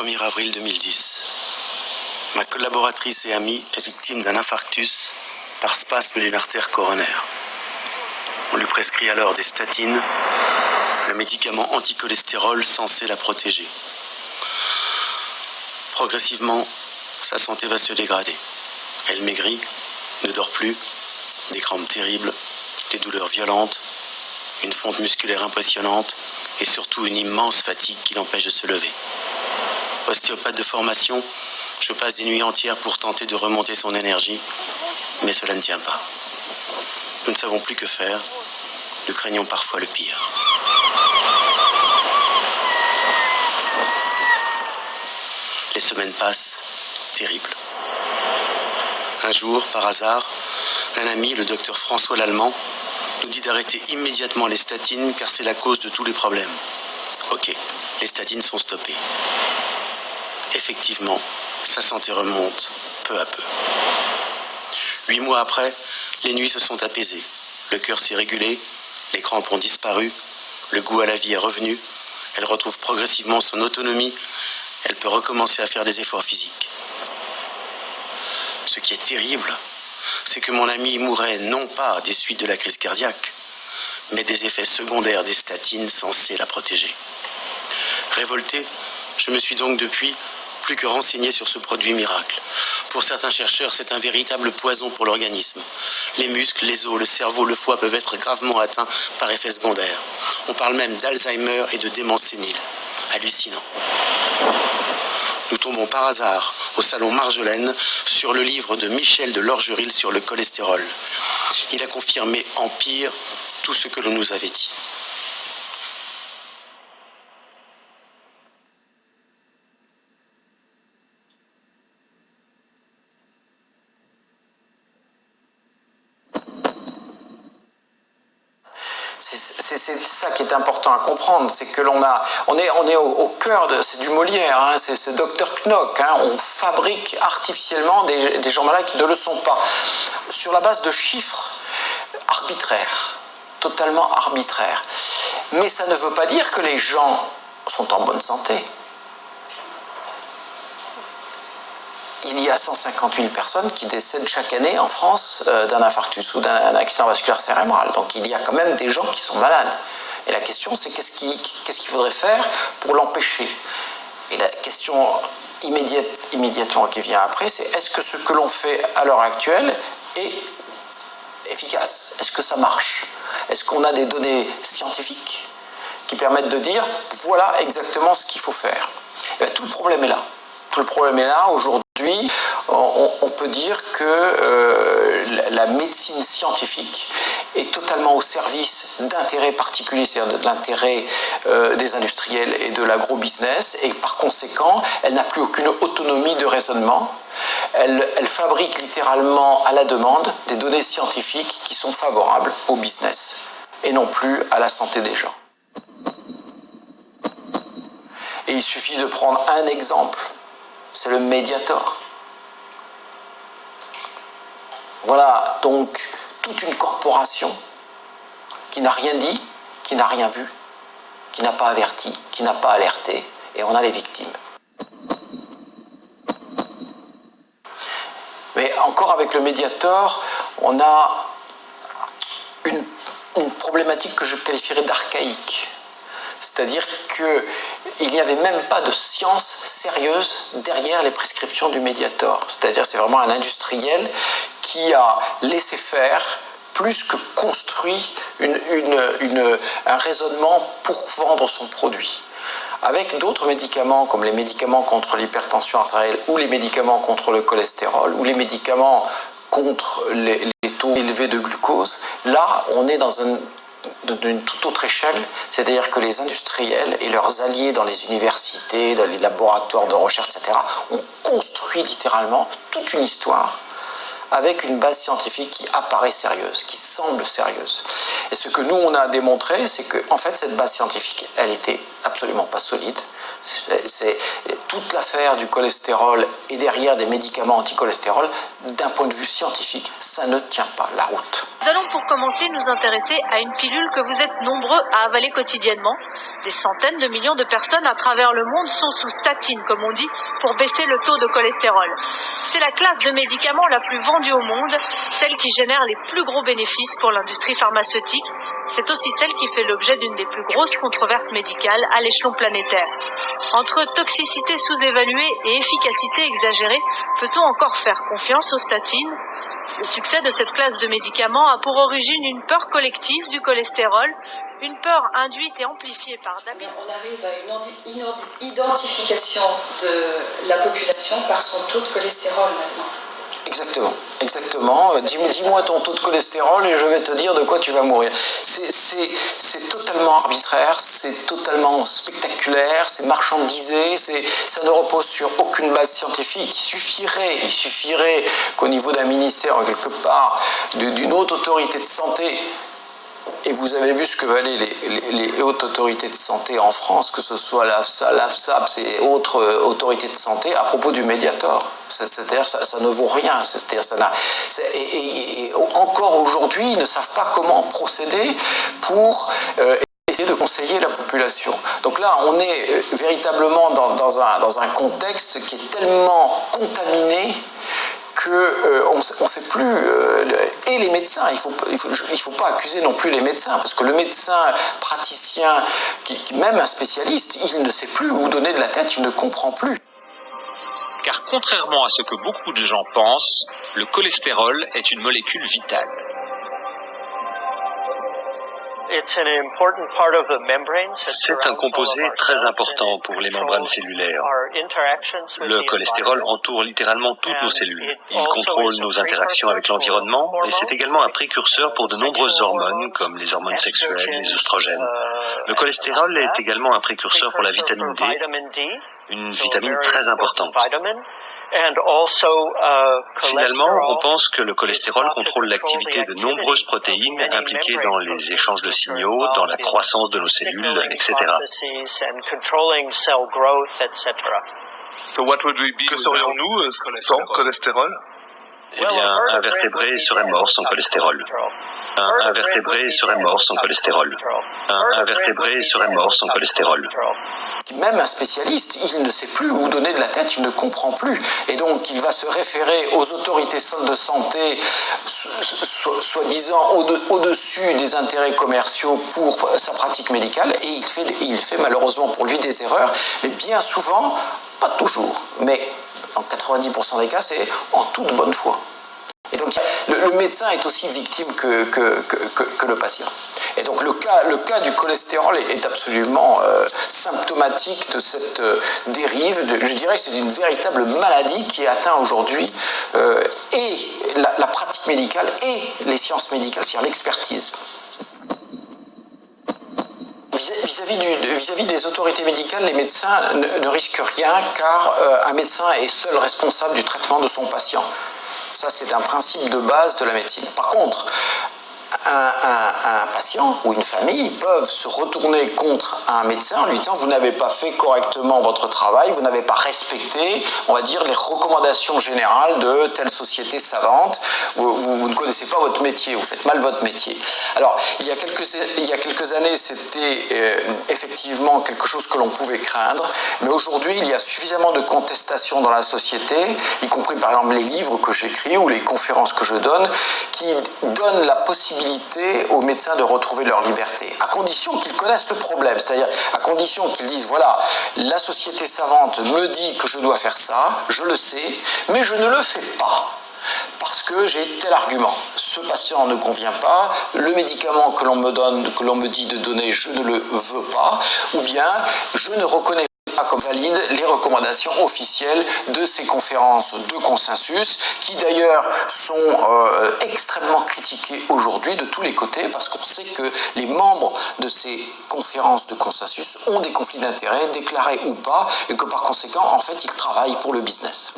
1er avril 2010. Ma collaboratrice et amie est victime d'un infarctus par spasme d'une artère coronaire. On lui prescrit alors des statines, un médicament anticholestérol censé la protéger. Progressivement, sa santé va se dégrader. Elle maigrit, ne dort plus, des crampes terribles, des douleurs violentes, une fonte musculaire impressionnante et surtout une immense fatigue qui l'empêche de se lever. Ostéopathe de formation, je passe des nuits entières pour tenter de remonter son énergie, mais cela ne tient pas. Nous ne savons plus que faire, nous craignons parfois le pire. Les semaines passent, terribles. Un jour, par hasard, un ami, le docteur François Lallemand, nous dit d'arrêter immédiatement les statines car c'est la cause de tous les problèmes. Ok, les statines sont stoppées. Effectivement, sa santé remonte peu à peu. 8 mois après, les nuits se sont apaisées. Le cœur s'est régulé, les crampes ont disparu, le goût à la vie est revenu, elle retrouve progressivement son autonomie, elle peut recommencer à faire des efforts physiques. Ce qui est terrible, c'est que mon ami mourait non pas des suites de la crise cardiaque, mais des effets secondaires des statines censées la protéger. Révolté, je me suis donc depuis plus que renseigné sur ce produit miracle. Pour certains chercheurs, c'est un véritable poison pour l'organisme. Les muscles, les os, le cerveau, le foie peuvent être gravement atteints par effets secondaires. On parle même d'Alzheimer et de démence sénile. Hallucinant. Nous tombons par hasard au salon Marjolaine sur le livre de Michel de Lorgeril sur le cholestérol. Il a confirmé en pire tout ce que l'on nous avait dit. C'est ça qui est important à comprendre, c'est que on est au cœur de, c'est du Molière, hein, c'est Dr Knock, hein, on fabrique artificiellement des gens malades qui ne le sont pas, sur la base de chiffres arbitraires, totalement arbitraires. Mais ça ne veut pas dire que les gens sont en bonne santé. Il y a 150 000 personnes qui décèdent chaque année en France d'un infarctus ou d'un accident vasculaire cérébral. Donc il y a quand même des gens qui sont malades. Et la question, c'est qu'est-ce qu'il faudrait faire pour l'empêcher? Et la question immédiatement qui vient après, c'est est-ce que ce que l'on fait à l'heure actuelle est efficace? Est-ce que ça marche? Est-ce qu'on a des données scientifiques qui permettent de dire voilà exactement ce qu'il faut faire? Et bien, tout le problème est là. Tout le problème est là. Aujourd'hui, on peut dire que la médecine scientifique est totalement au service d'intérêts particuliers, c'est-à-dire de l'intérêt des industriels et de l'agro-business, et par conséquent, elle n'a plus aucune autonomie de raisonnement. Elle fabrique littéralement à la demande des données scientifiques qui sont favorables au business, et non plus à la santé des gens. Et il suffit de prendre un exemple. C'est le Mediator. Voilà donc toute une corporation qui n'a rien dit, qui n'a rien vu, qui n'a pas averti, qui n'a pas alerté, et on a les victimes. Mais encore avec le Mediator, on a une problématique que je qualifierais d'archaïque. C'est-à-dire qu'il n'y avait même pas de science sérieuse derrière les prescriptions du Mediator. C'est-à-dire c'est vraiment un industriel qui a laissé faire plus que construit un raisonnement pour vendre son produit. Avec d'autres médicaments, comme les médicaments contre l'hypertension artérielle ou les médicaments contre le cholestérol ou les médicaments contre les taux élevés de glucose, là on est dans d'une toute autre échelle, c'est-à-dire que les industriels et leurs alliés dans les universités, dans les laboratoires de recherche, etc., ont construit littéralement toute une histoire avec une base scientifique qui apparaît sérieuse, qui semble sérieuse. Et ce que nous, on a démontré, c'est que en fait, cette base scientifique, elle était absolument pas solide. C'est toute l'affaire du cholestérol et derrière des médicaments anti-cholestérol, d'un point de vue scientifique, ça ne tient pas la route. Nous allons pour commencer nous intéresser à une pilule que vous êtes nombreux à avaler quotidiennement. Des centaines de millions de personnes à travers le monde sont sous statine, comme on dit, pour baisser le taux de cholestérol. C'est la classe de médicaments la plus vendue au monde, celle qui génère les plus gros bénéfices pour l'industrie pharmaceutique. C'est aussi celle qui fait l'objet d'une des plus grosses controverses médicales à l'échelon planétaire. Entre toxicité sous-évaluée et efficacité exagérée, peut-on encore faire confiance aux statines ? Le succès de cette classe de médicaments a pour origine une peur collective du cholestérol, une peur induite et amplifiée par d'habitude. On arrive à une identification de la population par son taux de cholestérol maintenant. Exactement, exactement. Dis-moi ton taux de cholestérol et je vais te dire de quoi tu vas mourir. C'est totalement arbitraire, c'est totalement spectaculaire, c'est marchandisé, ça ne repose sur aucune base scientifique. Il suffirait qu'au niveau d'un ministère, quelque part, d'une haute autorité de santé, et vous avez vu ce que valaient les hautes autorités de santé en France, que ce soit l'AFSAP et autres autorités de santé, à propos du Mediator. C'est-à-dire ça ne vaut rien. C'est-à-dire et encore aujourd'hui, ils ne savent pas comment procéder pour essayer de conseiller la population. Donc là, on est véritablement dans un contexte qui est tellement contaminé qu'on ne sait plus, et les médecins, il faut pas accuser non plus les médecins, parce que le médecin praticien, même un spécialiste, il ne sait plus où donner de la tête, il ne comprend plus. Car contrairement à ce que beaucoup de gens pensent, le cholestérol est une molécule vitale. C'est un composé très important pour les membranes cellulaires. Le cholestérol entoure littéralement toutes nos cellules. Il contrôle nos interactions avec l'environnement et c'est également un précurseur pour de nombreuses hormones comme les hormones sexuelles, les œstrogènes. Le cholestérol est également un précurseur pour la vitamine D, une vitamine très importante. Finalement, on pense que le cholestérol contrôle l'activité de nombreuses protéines impliquées dans les échanges de signaux, dans la croissance de nos cellules, etc. Que serions-nous sans cholestérol ? Eh bien, un vertébré serait mort sans cholestérol. Un vertébré serait mort sans cholestérol. Un vertébré serait mort sans cholestérol. Même un spécialiste, il ne sait plus où donner de la tête, il ne comprend plus. Et donc, il va se référer aux autorités de santé, soi-disant au-dessus des intérêts commerciaux pour sa pratique médicale, et il fait malheureusement pour lui des erreurs, mais bien souvent, pas toujours, mais dans 90% des cas, c'est en toute bonne foi. Et donc, le médecin est aussi victime que le patient. Et donc, le cas du cholestérol est absolument symptomatique de cette dérive. Je dirais que c'est une véritable maladie qui atteint aujourd'hui et la pratique médicale et les sciences médicales, c'est-à-dire l'expertise. Vis-à-vis des autorités médicales, les médecins ne risquent rien car un médecin est seul responsable du traitement de son patient. Ça, c'est un principe de base de la médecine. Par contre, un patient ou une famille peuvent se retourner contre un médecin en lui disant « vous n'avez pas fait correctement votre travail, vous n'avez pas respecté, on va dire, les recommandations générales de telle société savante, vous ne connaissez pas votre métier, vous faites mal votre métier ». Alors, il y a quelques années, c'était effectivement quelque chose que l'on pouvait craindre, mais aujourd'hui, il y a suffisamment de contestations dans la société, y compris par exemple les livres que j'écris ou les conférences que je donne, qui donnent la possibilité aux médecins de retrouver leur liberté, à condition qu'ils connaissent le problème, c'est-à-dire à condition qu'ils disent voilà, la société savante me dit que je dois faire ça, je le sais, mais je ne le fais pas. Parce que j'ai tel argument. Ce patient ne convient pas, le médicament que l'on me donne, que l'on me dit de donner, je ne le veux pas, ou bien je ne reconnais pas comme valide les recommandations officielles de ces conférences de consensus, qui d'ailleurs sont extrêmement critiquées aujourd'hui de tous les côtés, parce qu'on sait que les membres de ces conférences de consensus ont des conflits d'intérêts, déclarés ou pas, et que par conséquent, en fait, ils travaillent pour le business.